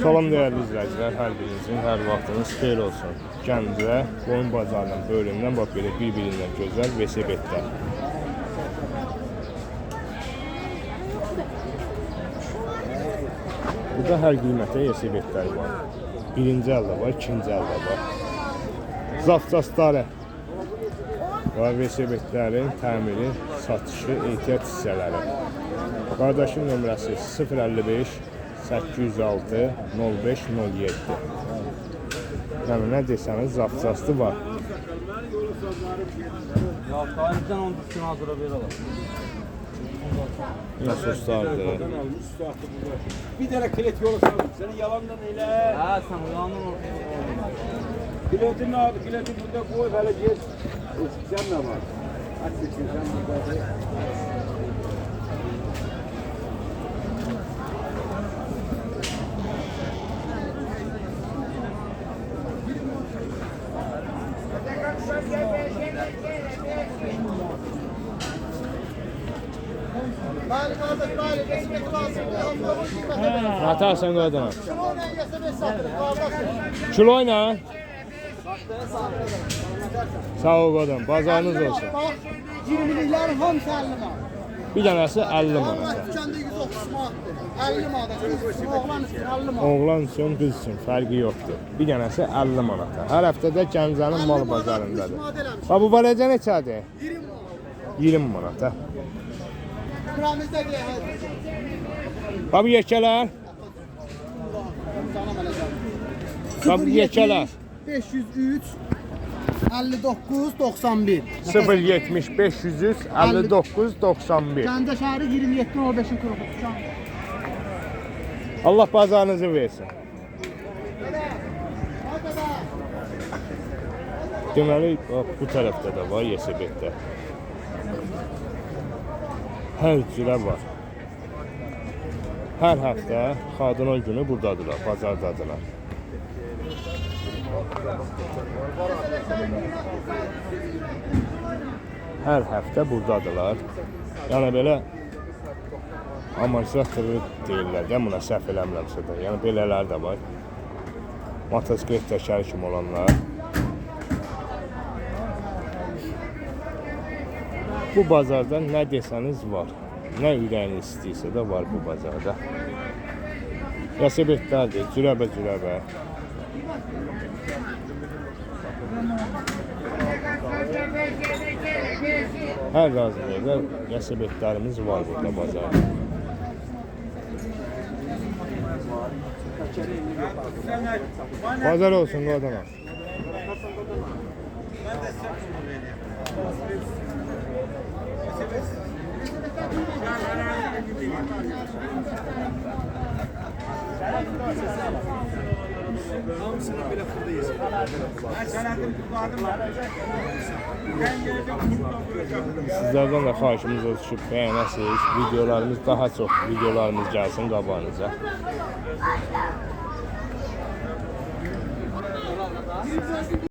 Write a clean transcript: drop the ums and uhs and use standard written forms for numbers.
Salam değerli izləyicilər, hər birinizin hər vaxtınız xeyir olsun. Gəncə qoyun bazarının bölümündən bax belə bir-birindən gözəl velosipedlər. Burada hər qiymətə velosipedlər var. Birinci əldə var, ikinci əldə var. Zapçasları var, velosipedlərin təmiri, satışı, ehtiyat hissələri. Qardaşın nömrəsi 055 806 05 07. Yəni nə desəniz zapçası var. Ya tarihten 10 düşkün hazıra bir alalım. Nasoslardır. Bir tane kilit yolu saldım. Senin yalandan öyle. Ha sen uyandın ortaya. Kiletin abi, kileti burada koy. Böyle gez. Sen ne var? Aç seçin sen burada. Ne atarsan qoydun? Kiloyla? Sağ ol qoydum. Bazarınız olsun. 20'liklərin hamısı 50 manat. Bir dənəsi 50 manat. Dükkanda 130 manatdır. 50 manat. Oğlan üçün 50 manat. Oğlan üçün, qız üçün fərqi yoxdur. Bir dənəsi 50 manata. Hər həftədə Gəncənin mal bazarındadır. Bax bu baləcə neçədir? 20 manat. 20 manata. Buramızda deyək. Bax bu yekələr? Bax bu yekələr? 503 59 91. 070 500 59 91. Gəncə şəhəri 27 15-in kurubu. Allah bazarınızı versin. Deməli, bu tərəfdə də var velosipedlər. Hər cürə var. Hər həftə Xadınol günü buradadılar, bazardadılar. Hər həftə buradadılar. Yəni belə amortizatorlu deyirlər də, buna səhv eləmirəmsə də. Yəni belələr də var. Motosiklet təkəri kimi olanlar. Bu bazarda nə desəniz var. Nə ürəyiniz istəyirsə də var bu bazarda. Velosipedlərdir, cürəbə-cürəbə. Hər razılıqda velosipedlərimiz var burada bazarda. Bazar olsun qadına. Hamısının bile fırlayız. Sizlərdən də xahişimiz olsun ki, bəyənəsiniz, videolarımız daha çox videolarımız gəlsin qabağınıza.